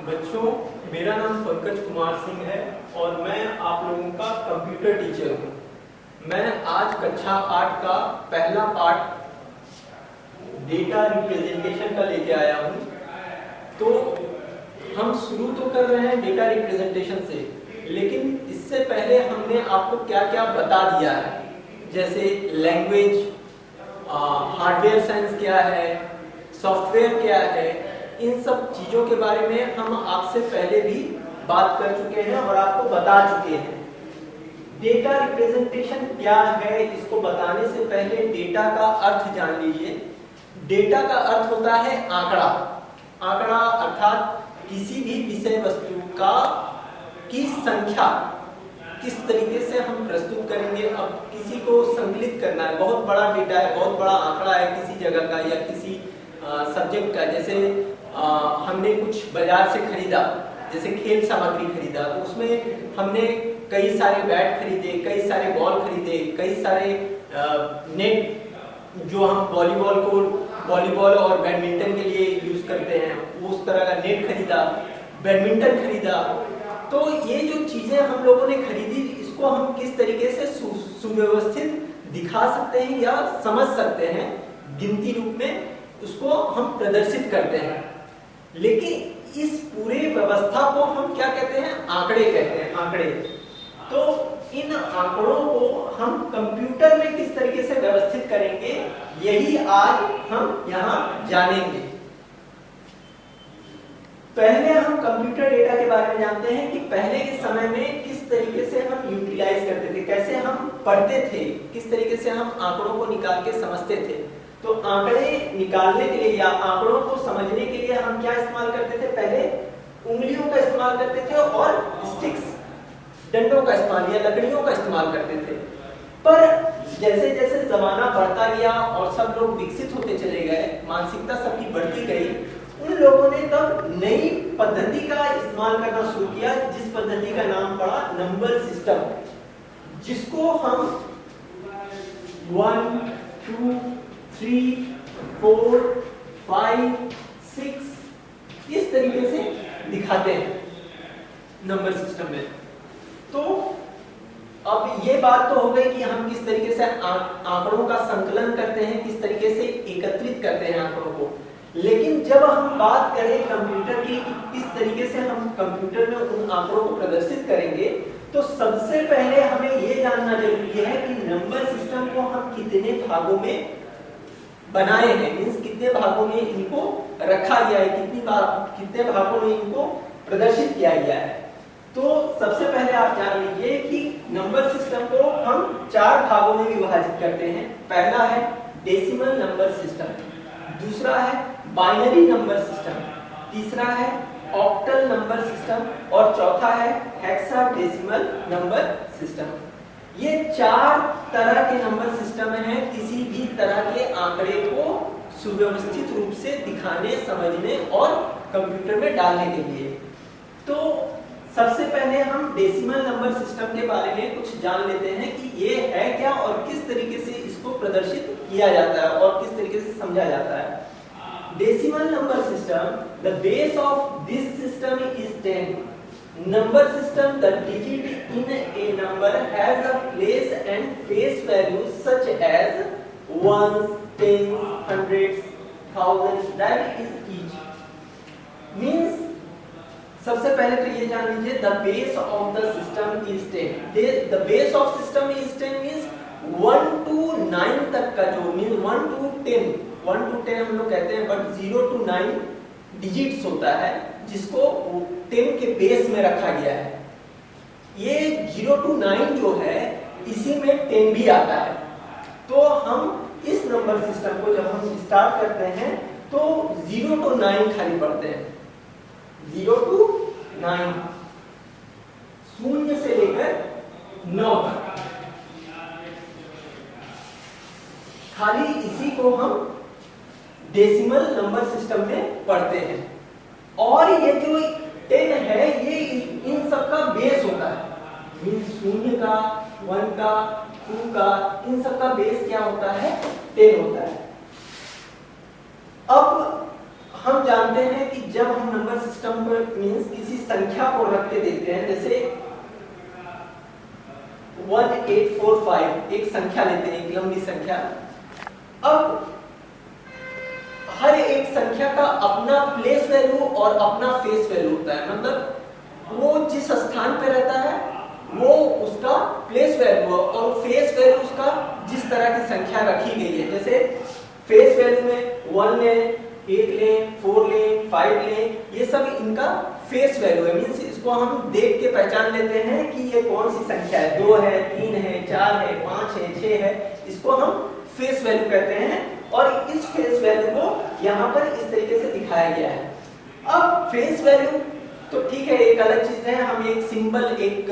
बच्चों, मेरा नाम पंकज कुमार सिंह है और मैं आप लोगों का कंप्यूटर टीचर हूँ। मैं आज कक्षा 8 का पहला पार्ट डेटा रिप्रेजेंटेशन का लेके आया हूँ। तो हम शुरू तो कर रहे हैं डेटा रिप्रेजेंटेशन से, लेकिन इससे पहले हमने आपको क्या क्या बता दिया है, जैसे लैंग्वेज, हार्डवेयर साइंस क्या है, सॉफ्टवेयर क्या है, इन सब चीजों के बारे में हम आपसे पहले भी बात कर चुके हैं और आपको बता चुके हैं। डेटा रिप्रेजेंटेशन क्या है, इसको बताने से पहले डेटा का अर्थ जान लीजिए। डेटा का अर्थ होता है आंकड़ा। आंकड़ा अर्थात किसी भी विषय वस्तु का की संख्या किस तरीके से हम प्रस्तुत करेंगे। अब किसी को संकलित करना है, बहुत बड़ा डेटा है, बहुत बड़ा आंकड़ा है किसी जगह का या किसी सब्जेक्ट का। जैसे हमने कुछ बाजार से खरीदा, जैसे खेल सामग्री खरीदा, तो उसमें हमने कई सारे बैट खरीदे, कई सारे बॉल खरीदे, कई सारे नेट जो हम वॉलीबॉल और बैडमिंटन के लिए यूज करते हैं, उस तरह का नेट खरीदा, बैडमिंटन खरीदा। तो ये जो चीजें हम लोगों ने खरीदी, इसको हम किस तरीके से सुव्यवस्थित दिखा सकते हैं या समझ सकते हैं, गिनती रूप में उसको हम प्रदर्शित करते हैं। लेकिन इस पूरे व्यवस्था को हम क्या कहते हैं? आंकड़े कहते हैं, आंकड़े। तो इन आंकड़ों को हम कंप्यूटर में किस तरीके से व्यवस्थित करेंगे, यही आज हम यहाँ जानेंगे। पहले हम कंप्यूटर डेटा के बारे में जानते हैं कि पहले के समय में किस तरीके से हम यूटिलाइज करते थे, कैसे हम पढ़ते थे, किस तरीके से हम आंकड़ों को निकाल के समझते थे। तो आंकड़े निकालने के लिए या आंकड़ों को समझने के लिए हम क्या इस्तेमाल करते थे? पहले उंगलियों का इस्तेमाल करते थे और स्टिक्स, डंडों का इस्तेमाल या लकड़ियों का इस्तेमाल करते थे। पर जैसे जैसे जमाना बढ़ता गया और सब लोग विकसित होते चले गए, मानसिकता सबकी बढ़ती गई, उन लोगों ने तब नई पद्धति का इस्तेमाल करना शुरू किया, जिस पद्धति का नाम पड़ा नंबर सिस्टम, जिसको हम 1, 2, 3, 4, 5, 6 इस तरीके से दिखाते हैं नंबर सिस्टम में। तो अब ये बात तो हो गई कि हम किस तरीके से आंकड़ों का संकलन करते हैं, किस तरीके से एकत्रित करते हैं आंकड़ों को। लेकिन जब हम बात करें कंप्यूटर की कि किस तरीके से हम कंप्यूटर में उन आंकड़ों को प्रदर्शित करेंगे, तो सबसे पहले हमें ये जानना जरूरी है कि नंबर सिस्टम को हम कितने भागों में बनाए हैं, मींस कितने भागों में इनको रखा गया है, कितने भागों में इनको प्रदर्शित किया गया है। तो सबसे पहले आप जान लीजिए कि नंबर सिस्टम को हम 4 भागों में विभाजित करते हैं। पहला है डेसिमल नंबर सिस्टम, दूसरा है बाइनरी नंबर सिस्टम, तीसरा है ऑक्टल नंबर सिस्टम और चौथा है हेक्साडेसिमल नंबर सिस्टम। ये 4 तरह के नंबर सिस्टम हैं किसी भी तरह के आंकड़े को सुव्यवस्थित रूप से दिखाने, समझने और कंप्यूटर में डालने के लिए। तो सबसे पहले हम डेसिमल नंबर सिस्टम के बारे में कुछ जान लेते हैं कि ये है क्या और किस तरीके से इसको प्रदर्शित किया जाता है और किस तरीके से समझा जाता है। Decimal number system, the base of this system is 10. Number system, the digit in a number has a place and face values such as ones, tens, hundreds, thousands, that is each. Means सबसे पहले तो ये जान लीजिए, the base of the system is 10. The base of system is 10 means 1 to 9 तक का जो means 1 to 10 हम लोग कहते हैं, but 0 to 9 डिजिट्स होता है जिसको 10 के बेस में रखा गया है। ये 0 to 9 जो है, इसी में 10 भी आता है। तो हम इस नंबर सिस्टम को जब हम स्टार्ट करते हैं तो 0 to 9 खाली पढ़ते हैं, 0 to 9, 0 से लेकर 9 तक, खाली इसी को हम डेसिमल नंबर सिस्टम में पढ़ते हैं। और ये जो 10 है, ये इन सब का बेस होता है, मींस 0 का, 1 का, 2 का, इन सब का बेस क्या होता है? 10 होता है। अब हम जानते हैं कि जब हम नंबर सिस्टम मीन्स किसी संख्या को रख के देखते हैं, जैसे 1845 एक संख्या लेते हैं, एक लंबी संख्या। अब हर एक संख्या का अपना प्लेस वैल्यू और अपना फेस वैल्यू होता है, मतलब वो जिस स्थान पे रहता है वो उसका प्लेस वैल्यू और फेस वैल्यू उसका जिस तरह की संख्या रखी गई है। जैसे फेस वैल्यू में 1 लें, 8 लें, 4 लें, 5 लें, ये सब इनका फेस वैल्यू है। मींस इसको हम देख के पहचान लेते हैं कि ये कौन सी संख्या है, 2 है, 3 है, 4 है, 5 है, 6 है, इसको हम फेस वैल्यू कहते हैं। और इस फेस वैल्यू को यहाँ पर इस तरीके से दिखाया गया है। अब फेस वैल्यू तो ठीक है, एक अलग चीज है, हम एक सिंबल, एक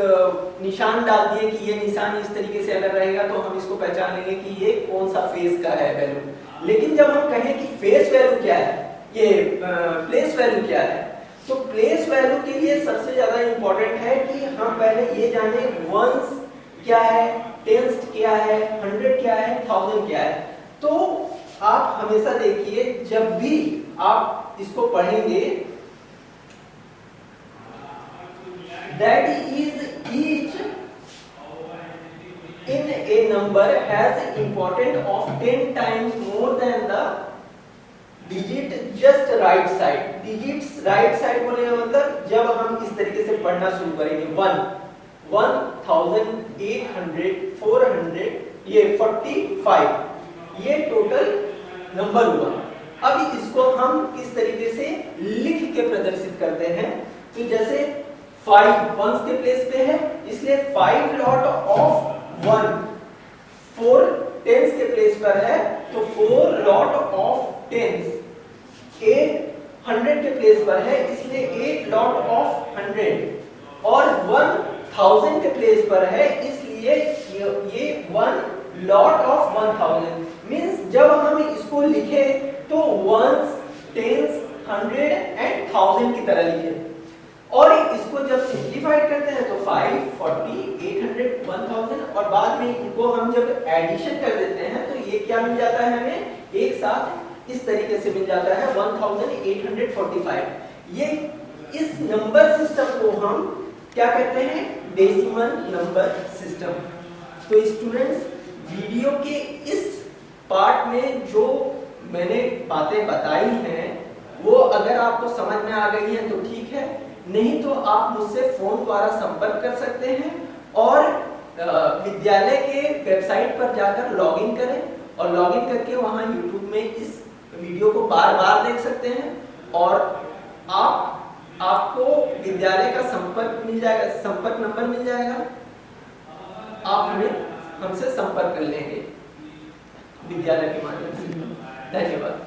निशान डाल दिए कि ये निशान इस तरीके से अगर रहेगा तो हम इसको पहचान लेंगे कि ये कौन सा फेस का है वैल्यू। लेकिन जब हम कहें कि फेस वैल्यू क्या है, ये प्लेस वैल्यू क्या है, तो प्लेस वैल्यू के लिए सबसे ज्यादा इंपॉर्टेंट है कि हम पहले ये जाने वंस क्या है, टेंस क्या है, 100 क्या है, 1000 क्या है। तो आप हमेशा देखिए जब भी आप इसको पढ़ेंगे, that is each in a number has important of 10 times more than the digit just right side। digits right side बोलने का मतलब जब हम इस तरीके से पढ़ना शुरू करेंगे 1, 1800, 400, ये 45, ये टोटल नंबर हुआ। अब इसको हम किस तरीके से लिख के प्रदर्शित करते हैं, तो जैसे 5 वंस के प्लेस पे है, इसलिए 5 लॉट ऑफ 1, 4 टेंस के प्लेस पर है तो 4 लॉट ऑफ टेंस, 8 100 के प्लेस पर है इसलिए 8 लॉट ऑफ 100, और 1000 के प्लेस पर है इसलिए ये 1 लॉट ऑफ 1000। मींस जब हम इसको लिखे तो वंस, टेंस, 100 एंड 1000 की तरह लिखे, और इसको जब सिंप्लीफाइड करते हैं तो 5, 40, 800, 1000, और बाद में इनको हम जब एडिशन कर देते हैं तो ये क्या मिल जाता है हमें, एक साथ इस तरीके से मिल जाता है 1845। ये इस नंबर सिस्टम को हम क्या कहते हैं, डेसिमल नंबर सिस्टम। तो स्टूडेंट्स, वीडियो के इस पार्ट में जो मैंने बातें बताई हैं वो अगर आपको समझ में आ गई हैं तो ठीक है, नहीं तो आप मुझसे फोन द्वारा संपर्क कर सकते हैं और विद्यालय के वेबसाइट पर जाकर लॉगिन करें, और लॉगिन करके वहां यूट्यूब में इस वीडियो को बार-बार देख सकते हैं, और आपको विद्यालय का संपर्क मिल जाएगा, संपर्क नंबर मिल जाएगा, आप हमसे संपर्क कर लेंगे विद्यालय के माध्यम से। धन्यवाद।